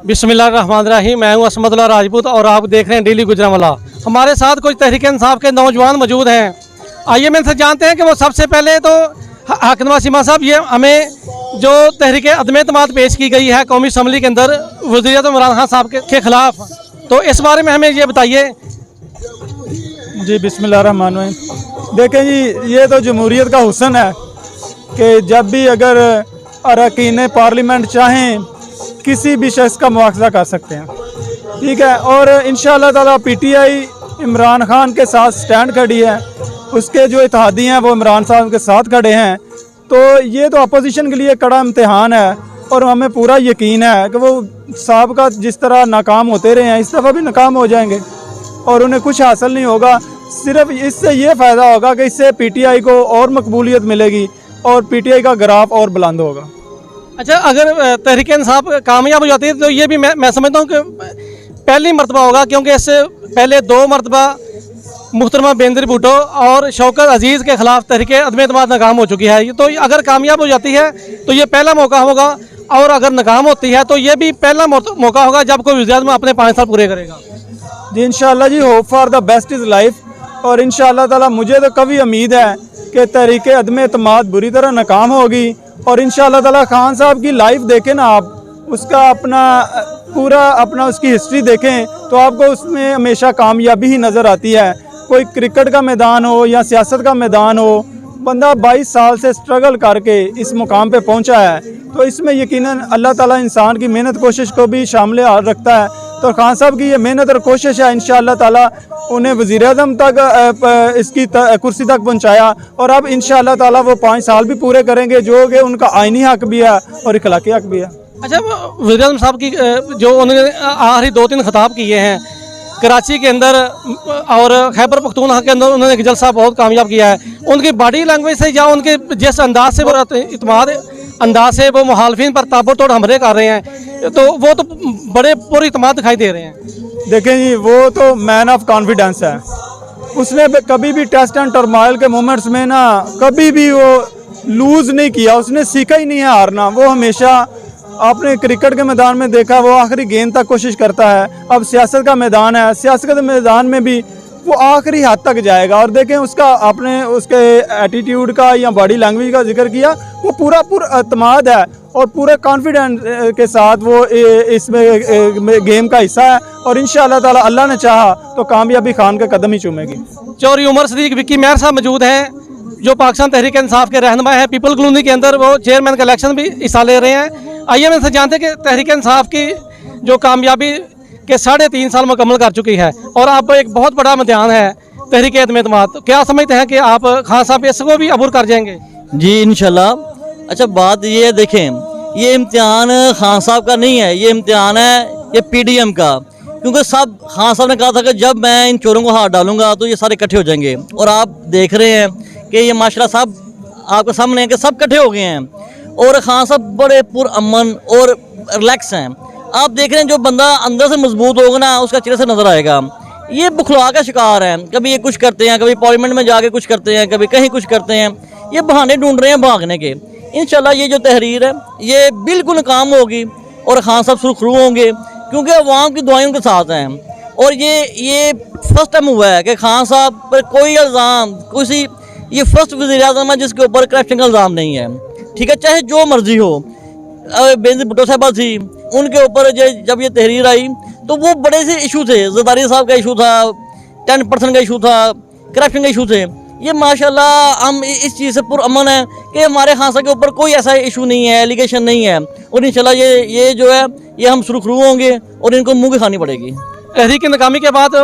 बिस्मिल्लाहिर्रहमानिर्रहीम। मैं हूं असमतुल्लाह राजपूत और आप देख रहे हैं डेली गुजरांवाला। हमारे साथ कुछ तहरीक इंसाफ के नौजवान मौजूद हैं। आइए मैं इनसे जानते हैं कि वो सबसे पहले तो हक नवाज सीमा साहब, ये हमें जो तहरीक अदम एतमाद पेश की गई है कौमी असम्बली के अंदर वज़ीर-ए-आज़म इमरान खान साहब के खिलाफ, तो इस बारे में हमें ये बताइए। जी बिस्मिल्लाहिर्रहमानिर्रहीम। देखें जी, ये तो जमहूरियत का हुस्न है कि जब भी अगर अरकान पार्लियामेंट चाहें किसी भी शख्स का मुआवजा कर सकते हैं, ठीक है। और इंशाअल्लाह ताला पीटीआई इमरान खान के साथ स्टैंड खड़ी है, उसके जो इत्तेहादी हैं वो इमरान साहब के साथ खड़े हैं। तो ये तो अपोजिशन के लिए कड़ा इम्तिहान है और हमें पूरा यकीन है कि वो साहब का जिस तरह नाकाम होते रहे हैं इस दफ़ा भी नाकाम हो जाएंगे और उन्हें कुछ हासिल नहीं होगा। सिर्फ इससे ये फ़ायदा होगा कि इससे पीटीआई को और मकबूलियत मिलेगी और पीटीआई का ग्राफ और बुलंद होगा। अच्छा, अगर तहरीक इंसाफ कामयाब हो जाती है तो ये भी मैं समझता हूँ कि पहली मरतबा होगा, क्योंकि इससे पहले 2 मरतबा मुहतरमा बेनज़ीर भुट्टो और शौकत अजीज़ के खिलाफ तहरीक अदम एतमाद नाकाम हो चुकी है। तो अगर कामयाब हो जाती है तो ये पहला मौका होगा, और अगर नाकाम होती है तो ये भी पहला मौका होगा जब कोई वज़ीर-ए-आज़म अपने 5 साल पूरे करेगा। जी इंशाअल्लाह जी, hope for the best is life. और इंशाअल्लाह ताला मुझे तो कभी उम्मीद है कि तहरीक अदम एतमाद बुरी तरह नाकाम होगी और इंशाअल्लाह ताला खान साहब की लाइफ देखें ना आप, उसका पूरा उसकी हिस्ट्री देखें तो आपको उसमें हमेशा कामयाबी ही नज़र आती है। कोई क्रिकेट का मैदान हो या सियासत का मैदान हो, बंदा 22 साल से स्ट्रगल करके इस मुकाम पे पहुंचा है, तो इसमें यकीनन अल्लाह ताला इंसान की मेहनत कोशिश को भी शामिल रखता है। तो खान साहब की ये मेहनत और कोशिश है, इंशाअल्लाह ताला उन्हें वज़ीर-ए-आज़म तक इसकी कुर्सी तक पहुंचाया और अब इंशाअल्लाह ताला वो 5 साल भी पूरे करेंगे, जो कि उनका आइनी हक भी है और इखलाकी हक भी है। अच्छा, वज़ीर-ए-आज़म साहब की जो उन्होंने आखिरी 2-3 खिताब किए हैं कराची के अंदर और खैबर पख्तूनख्वा के अंदर, उन्होंने एक जलसा बहुत कामयाब किया है। उनकी बॉडी लैंग्वेज से या उनके जिस अंदाज से वो इत्मीनान अंदाज से वो मुखालफिन पर ताबड़तोड़ हमले कर रहे हैं, तो वो तो बड़े पूरी इत्मीनान दिखाई दे रहे हैं। देखें जी, वो तो मैन ऑफ कॉन्फिडेंस है। उसने कभी भी टेस्ट एंड टर्माइल के मोमेंट्स में ना कभी भी वो लूज़ नहीं किया, उसने सीखा ही नहीं है हारना। वो हमेशा, आपने क्रिकेट के मैदान में देखा, वो आखिरी गेंद तक कोशिश करता है। अब सियासत का मैदान है, सियासत के मैदान में भी वो आखिरी हद तक जाएगा। और देखें उसका, आपने उसके एटीट्यूड का या बॉडी लैंग्वेज का जिक्र किया, वो पूरा एतमाद है और पूरे कॉन्फिडेंस के साथ वो इसमें गेम का हिस्सा है और इंशाअल्लाह ताला अल्लाह ने चाहा तो कामयाबी खान के कदम ही चूमेगी। चौधरी उमर सदीक विक्की मेहर साहब मौजूद हैं, जो पाकिस्तान तहरीक इंसाफ के रहनुमा है। पीपल कॉलोनी के अंदर वो चेयरमैन का इलेक्शन भी हिस्सा ले रहे हैं। आइए मैं इनसे जानते हैं कि तहरीक इंसाफ की जो कामयाबी के 3.5 साल मुकम्मल कर चुकी है और अब एक बहुत बड़ा इम्तिहान है तहरीक अदम एतमाद, तो क्या समझते हैं कि आप खान साहब इसको भी अबूर कर जाएंगे? जी इंशाल्लाह। अच्छा, बात ये देखें, ये इम्तिहान खान साहब का नहीं है, ये इम्तिहान है ये पीडीएम का, क्योंकि सब खान साहब ने कहा था कि जब मैं इन चोरों को हाथ डालूंगा तो ये सारे इकट्ठे हो जाएंगे। और आप देख रहे हैं कि ये माशाल्लाह साहब आपके सामने हैं कि सब इकट्ठे हो गए हैं और खान साहब बड़े पुरअमन और रिलैक्स हैं। आप देख रहे हैं जो बंदा अंदर से मजबूत होगा ना, उसका चेहरे से नज़र आएगा। ये बुखला का शिकार है, कभी ये कुछ करते हैं, कभी पार्लियामेंट में जाके कुछ करते हैं, कभी कहीं कुछ करते हैं। ये बहाने ढूंढ रहे हैं भागने के। इंशाल्लाह ये जो तहरीर है ये बिल्कुल काम होगी और खान साहब सुरखरू होंगे, क्योंकि अवाम की दुआएं उनके साथ हैं। और ये फर्स्ट टाइम हुआ है कि खान साहब पर कोई इल्ज़ाम, ये फर्स्ट वज़ीर-ए-आज़म है जिसके ऊपर करप्शन का इल्ज़ाम नहीं है, ठीक है, चाहे जो मर्जी हो। बेनज़ीर भुट्टो साहबा थी, उनके ऊपर जब ये तहरीर आई तो वो बड़े से इशू थे, ज़रदारी साहब का इशू था, 10% का इशू था, करप्शन का इशू थे। ये माशाल्लाह हम इस चीज़ से पुरअमन है कि हमारे खान साहब के ऊपर कोई ऐसा इशू नहीं है, एलिगेशन नहीं है। और इंशाल्लाह ये जो है ये हम सुरखरू होंगे और इनको मुँह की खानी पड़ेगी। तहरीक की नाकामी के बाद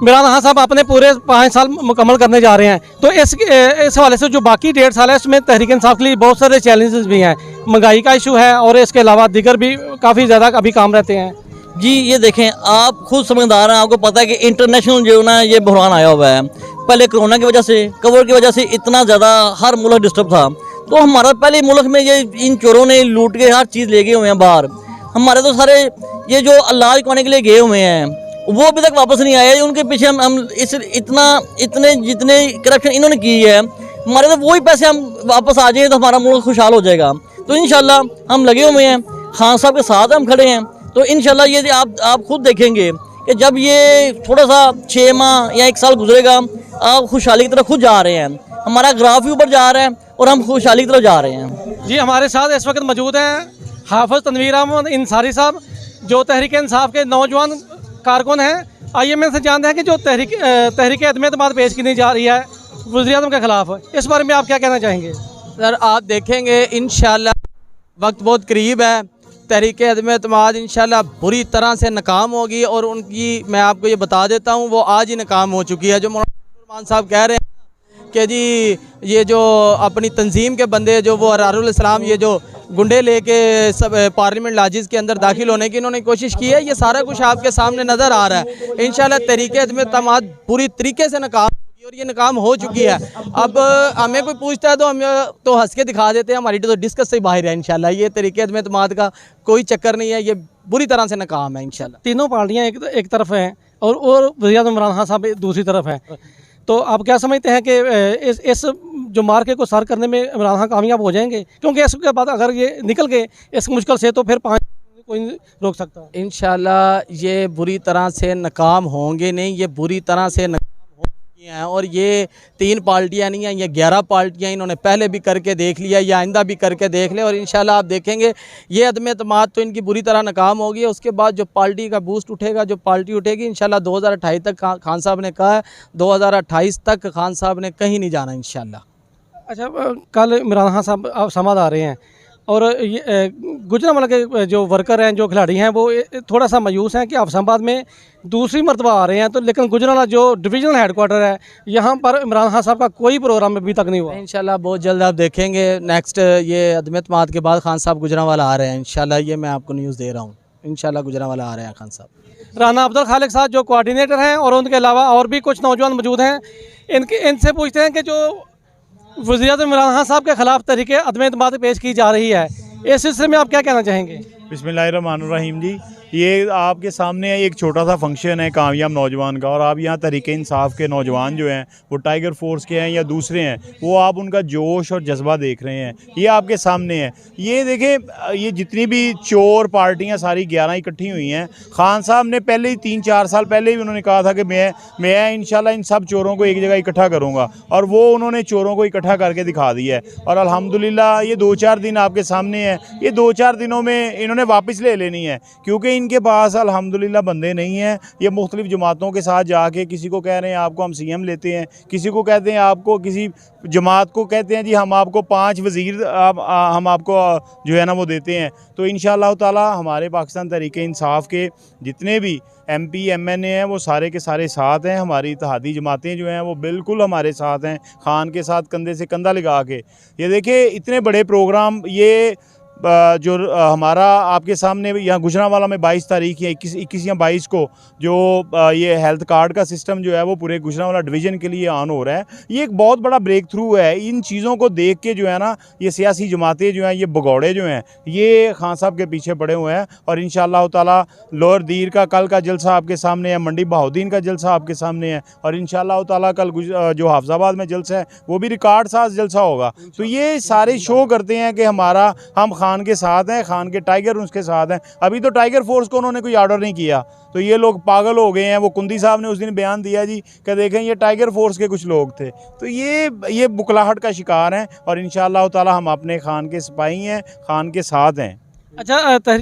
इमरान खान साहब अपने पूरे 5 साल मुकम्मल करने जा रहे हैं, तो इस हवाले से जो बाकी 1.5 साल है उसमें तहरीक इंसाफ के लिए बहुत सारे चैलेंजेस भी हैं। महंगाई का इशू है और इसके अलावा दीगर भी काफ़ी ज़्यादा अभी काम रहते हैं। जी ये देखें, आप खुद समझदार हैं, आपको पता है कि इंटरनेशनल जो ना ये बहरान आया हुआ है। पहले कोरोना की वजह से, कोविड की वजह से इतना ज़्यादा हर मुल्क डिस्टर्ब था, तो हमारा पहले मुल्क में ये इन चोरों ने लूट के हर चीज़ ले गए हुए हैं बाहर। हमारे तो सारे ये जो इलाज करवाने के लिए गए हुए हैं वो अभी तक वापस नहीं आए। उनके पीछे हम इतने जितने करप्शन इन्होंने की है, हमारे तो वही पैसे हम वापस आ जाए तो हमारा मुल्क खुशहाल हो जाएगा। तो इंशाल्लाह हम लगे हुए हैं, खान साहब के साथ हम खड़े हैं। तो इंशाल्लाह ये आप खुद देखेंगे कि जब ये थोड़ा सा 6 माह या 1 साल गुजरेगा, आप खुशहाली की तरफ खुद जा रहे हैं, हमारा ग्राफ भी ऊपर जा रहा है और हम खुशहाली की तरफ जा रहे हैं। जी, हमारे साथ इस वक्त मौजूद हैं हाफिज तनवीर अहमद इंसारी साहब, जो तहरीक इंसाफ के नौजवान कारकुन हैं। आइए मैं इनसे जानते हैं कि जो तहरीक अदम एतमाद पेश की जा रही है वज़ीर-ए-आज़म के ख़िलाफ़, इस बारे में आप क्या कहना चाहेंगे? सर आप देखेंगे इंशाल्लाह वक्त बहुत करीब है, तहरीक अदम एतमाद इंशाल्लाह बुरी तरह से नाकाम होगी। और उनकी मैं आपको ये बता देता हूँ, वो आज ही नाकाम हो चुकी है। जो मौलाना साहब कह रहे हैं कि जी ये जो अपनी तंजीम के बंदे जो वो अरारुल इस्लाम ये जो गुंडे लेके सब पार्लियामेंट लाजिज़ के अंदर दाखिल होने की इन्होंने कोशिश की है, ये सारा कुछ आपके सामने नज़र आ रहा है। इंशाल्लाह तहरीक अदम एतमाद पूरी तरीके से नाकाम होगी और ये नाकाम हो चुकी है। अब हमें कोई पूछता है तो हम तो हंस के दिखा देते हैं, हमारी तो डिस्कस से ही बाहर है। इंशाल्लाह ये तहरीक अदम एतमाद का कोई चक्कर नहीं है, ये बुरी तरह से नाकाम है इंशाल्लाह। तीनों पार्टियाँ एक तरफ हैं और वज़ीर-ए-आज़म इमरान खान साहब दूसरी तरफ हैं, तो आप क्या समझते हैं कि इस जो मार्के को सर करने में इमरान खान कामयाब हो जाएंगे? क्योंकि इसके बाद अगर ये निकल गए इस मुश्किल से तो फिर 5 कोई नहीं रोक सकता। इंशाल्लाह ये बुरी तरह से नाकाम होंगे नहीं, ये बुरी तरह से नाकाम हो चुकी हैं। और ये 3 पार्टियां नहीं हैं, ये 11 पार्टियां इन्होंने पहले भी करके देख लिया, या आइंदा भी करके देख ले। और इंशाल्लाह आप देखेंगे ये अदम एतमाद तो इनकी बुरी तरह नाकाम होगी। उसके बाद जो पार्टी का बूस्ट उठेगा, जो पार्टी उठेगी इंशाल्लाह 2028 तक खान साहब ने कहा है, 2028 तक खान साहब ने कहीं नहीं जाना इंशाल्लाह। अच्छा, कल इमरान खान साहब समाद आ रहे हैं और ये गुजरांवाला के जो वर्कर हैं, जो खिलाड़ी हैं, वो थोड़ा सा मायूस हैं कि अफसाबाद में दूसरी मरतबा आ रहे हैं, तो लेकिन गुजरांवाला जो डिवीजनल हेडक्वार्टर है यहाँ पर इमरान खान साहब का कोई प्रोग्राम अभी तक नहीं हुआ। इंशाल्लाह बहुत जल्द आप देखेंगे, नेक्स्ट ये अदम एतमाद के बाद खान साहब गुजरांवाला आ रहे हैं इंशाल्लाह। ये मैं आपको न्यूज़ दे रहा हूँ, इंशाल्लाह गुजरांवाला आ रहे हैं खान साहब। राना अब्दुल खालिक साहब जो कोऑर्डिनेटर हैं और उनके अलावा और भी कुछ नौजवान मौजूद हैं, इनसे पूछते हैं कि जो वज़ीर-ए-आज़म इमरान खान साहब के ख़िलाफ़ तहरीक अदम एतमाद पेश की जा रही है, इस सिलसिले में आप क्या कहना चाहेंगे? बिस्मिल्लाहिर्रहमानिर्रहीम जी, ये आपके सामने एक छोटा सा फंक्शन है कामयाब नौजवान का, और आप यहाँ तहरीक इंसाफ के नौजवान जो हैं वो टाइगर फोर्स के हैं या दूसरे हैं, वो आप उनका जोश और जज्बा देख रहे हैं, ये आपके सामने है। ये देखें, ये जितनी भी चोर पार्टियाँ सारी 11 इकट्ठी हुई हैं, खान साहब ने पहले ही 3-4 साल पहले ही उन्होंने कहा था कि मैं इंशाल्लाह इन सब चोरों को एक जगह इकट्ठा करूँगा, और वो उन्होंने चोरों को इकट्ठा करके दिखा दिया है। और अल्हम्दुलिल्लाह ये 2-4 दिन आपके सामने है, ये 2-4 दिनों में इन्होंने वापस ले लेनी है, क्योंकि इनके पास अल्हम्दुलिल्लाह बंदे नहीं हैं। ये मुख्तलिफ जमातों के साथ जाके किसी को कह रहे हैं आपको हम CM लेते हैं, किसी को कहते हैं आपको, किसी जमात को कहते हैं जी हम आपको 5 वज़ीर हम आपको जो है ना वो देते हैं। तो इंशाअल्लाह ताला हमारे पाकिस्तान तहरीक इंसाफ के जितने भी MP MNA हैं वो सारे के सारे साथ हैं। हमारी इत्तेहादी जमातें जो हैं वो बिल्कुल हमारे साथ हैं, खान के साथ कंधे से कंधा लगा के। ये देखिए इतने बड़े प्रोग्राम, ये जो हमारा आपके सामने यहाँ गुजरांवाला में 22 तारीख या 21 या 22 को जो ये हेल्थ कार्ड का सिस्टम जो है वो पूरे गुजरांवाला डिवीज़न के लिए ऑन हो रहा है। ये एक बहुत बड़ा ब्रेक थ्रू है। इन चीज़ों को देख के जो है ना ये सियासी जमातें जो हैं, ये भगौड़े जो हैं, ये खान साहब के पीछे पड़े हुए हैं। और इंशाअल्लाह ताला लोअर दीर का कल का जलसा आपके सामने है, मंडी बहाउद्दीन का जलसा आपके सामने है, और इंशाअल्लाह ताला कल जो हाफिजाबाद में जलसा है वो भी रिकॉर्ड साज जलसा होगा। तो ये सारे शो करते हैं कि हम खान के साथ हैं, खान के टाइगर उसके साथ हैं। अभी तो टाइगर फोर्स को उन्होंने कोई ऑर्डर नहीं किया, तो ये लोग पागल हो गए हैं। वो कुंदी साहब ने उस दिन बयान दिया जी कि देखें ये टाइगर फोर्स के कुछ लोग थे। तो ये बुकलाहट का शिकार हैं, और इंशाअल्लाह ताला हम अपने खान के सिपाही हैं, खान के साथ हैं। अच्छा,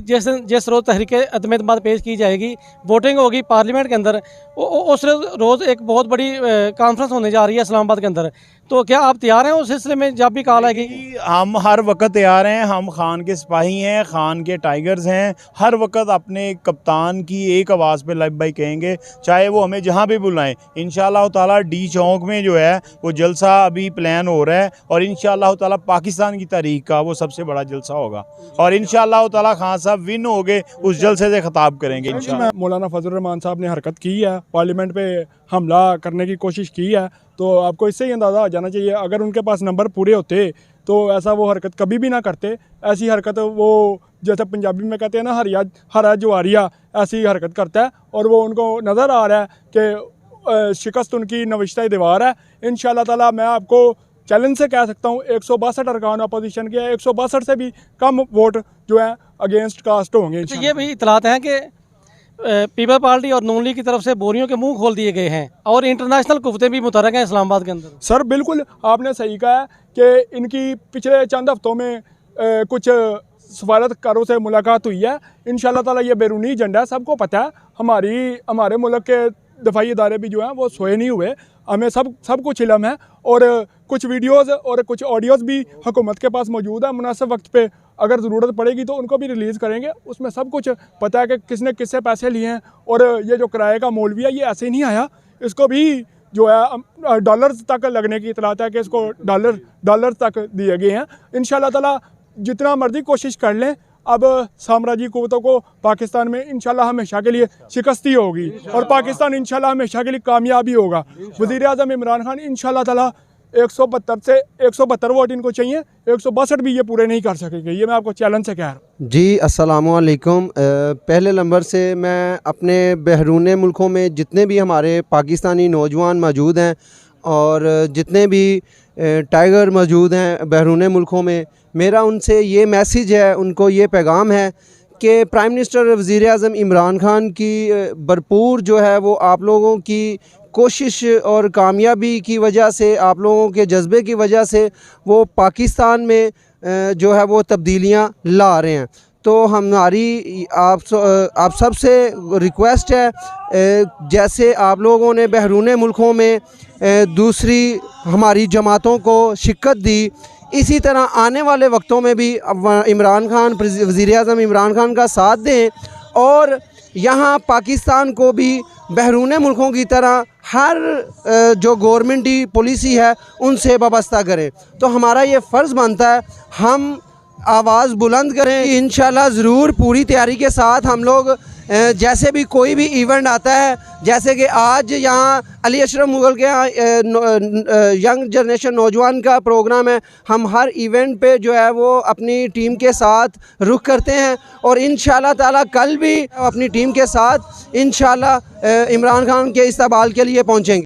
जिस रोज़ तहरीक अदम एतमाद पेश की जाएगी, वोटिंग होगी पार्लियामेंट के अंदर, उस रोज़ एक बहुत बड़ी कॉन्फ्रेंस होने जा रही है इस्लामाबाद के अंदर, तो क्या आप तैयार हैं उस सिलसिले में जब भी कॉल आएगी? हम हर वक्त तैयार हैं, हम खान के सिपाही हैं, खान के टाइगर्स हैं। हर वक्त अपने कप्तान की एक आवाज़ पे लाइव बाई कहेंगे, चाहे वो हमें जहाँ भी बुलाएं। इंशाअल्लाह ताला डी चौक में जो है वो जलसा अभी प्लान हो रहा है, और इंशाअल्लाह ताला पाकिस्तान की तारीख का वो सबसे बड़ा जलसा होगा, और इंशाअल्लाह ताला खान साहब विन हो गए उस जलसे से खिताब करेंगे इंशाअल्लाह। मौलाना फजल रहमान साहब ने हरकत की है, पार्लियामेंट पे हमला करने की कोशिश की है, तो आपको इससे ही अंदाज़ा हो जाना चाहिए अगर उनके पास नंबर पूरे होते तो ऐसा वो हरकत कभी भी ना करते। ऐसी हरकत वो जैसे पंजाबी में कहते हैं ना, हरा जुआरिया, ऐसी हरकत करता है, और वो उनको नज़र आ रहा है कि शिकस्त उनकी नविश्ता दीवार है। इंशाअल्लाह ताला मैं आपको चैलेंज से कह सकता हूँ 162 अरकान अपोजिशन के, 162 से भी कम वोट जो है अगेंस्ट कास्ट होंगे तो ये भी इतलात हैं कि पीपल पार्टी और नून लीग की तरफ से बोरियों के मुंह खोल दिए गए हैं और इंटरनेशनल कुफ्ते भी मुतरक हैं इस्लामाबाद के अंदर। सर बिल्कुल आपने सही कहा है कि इनकी पिछले चंद हफ्तों में कुछ सफारतकारों से मुलाकात हुई है। इंशाल्लाह ताला ये बैरूनी एजेंडा है, सबको पता है। हमारे मुल्क के दफाई इदारे भी जो हैं वो सोए नहीं हुए, हमें सब कुछ इलम है और कुछ वीडियोस और कुछ ऑडियोज़ भी हुकूमत के पास मौजूद है। मुनासिब वक्त पे अगर ज़रूरत पड़ेगी तो उनको भी रिलीज़ करेंगे। उसमें सब कुछ पता है कि किसने किससे पैसे लिए हैं और ये जो किराए का मौलवी है ये ऐसे ही नहीं आया, इसको भी जो है डॉलर्स तक लगने की इतलात है कि इसको डॉलर तक दिए गए हैं। इंशाल्लाह ताला जितना मर्जी कोशिश कर लें, अब साम्राज्यी कुव्वतों को पाकिस्तान में इंशाल्लाह हमेशा के लिए शिकस्ती होगी और पाकिस्तान इंशाल्लाह हमेशा के लिए कामयाबी होगा। वज़ीर आज़म इमरान खान इंशाल्लाह ताला 172 वोट इनको चाहिए, 162 भी ये पूरे नहीं कर सकेंगे, ये मैं आपको चैलेंज से कह रहा हूँ। जी अस्सलामु अलैकुम। पहले नंबर से मैं अपने बैरून मुल्कों में जितने भी हमारे पाकिस्तानी नौजवान मौजूद हैं और जितने भी टाइगर मौजूद हैं बैरून मुल्कों में, मेरा उनसे ये मैसेज है, उनको ये पैगाम है कि प्राइम मिनिस्टर वज़ीर आज़म इमरान खान की भरपूर जो है वो आप लोगों की कोशिश और कामयाबी की वजह से, आप लोगों के जज्बे की वजह से वो पाकिस्तान में जो है वो तब्दीलियां ला रहे हैं। तो हमारी आप सब से रिक्वेस्ट है, जैसे आप लोगों ने बैरून मुल्कों में दूसरी हमारी जमातों को शिक्कत दी, इसी तरह आने वाले वक्तों में भी इमरान खान, वज़ीर आज़म इमरान खान का साथ दें और यहाँ पाकिस्तान को भी बैरून मुल्कों की तरह हर जो गवर्नमेंटी पॉलिसी है उनसे वाबस्ता करें। तो हमारा ये फ़र्ज़ बनता है हम आवाज़ बुलंद करें। इंशाल्लाह ज़रूर पूरी तैयारी के साथ हम लोग जैसे भी कोई भी इवेंट आता है, जैसे कि आज यहाँ अली अशरफ मुग़ल के यहाँ यंग जनरेशन नौजवान का प्रोग्राम है, हम हर इवेंट पे जो है वो अपनी टीम के साथ रुख करते हैं और इंशाल्लाह ताला कल भी अपनी टीम के साथ इंशाल्लाह इमरान खान के इस्तकबाल के लिए पहुँचेंगे।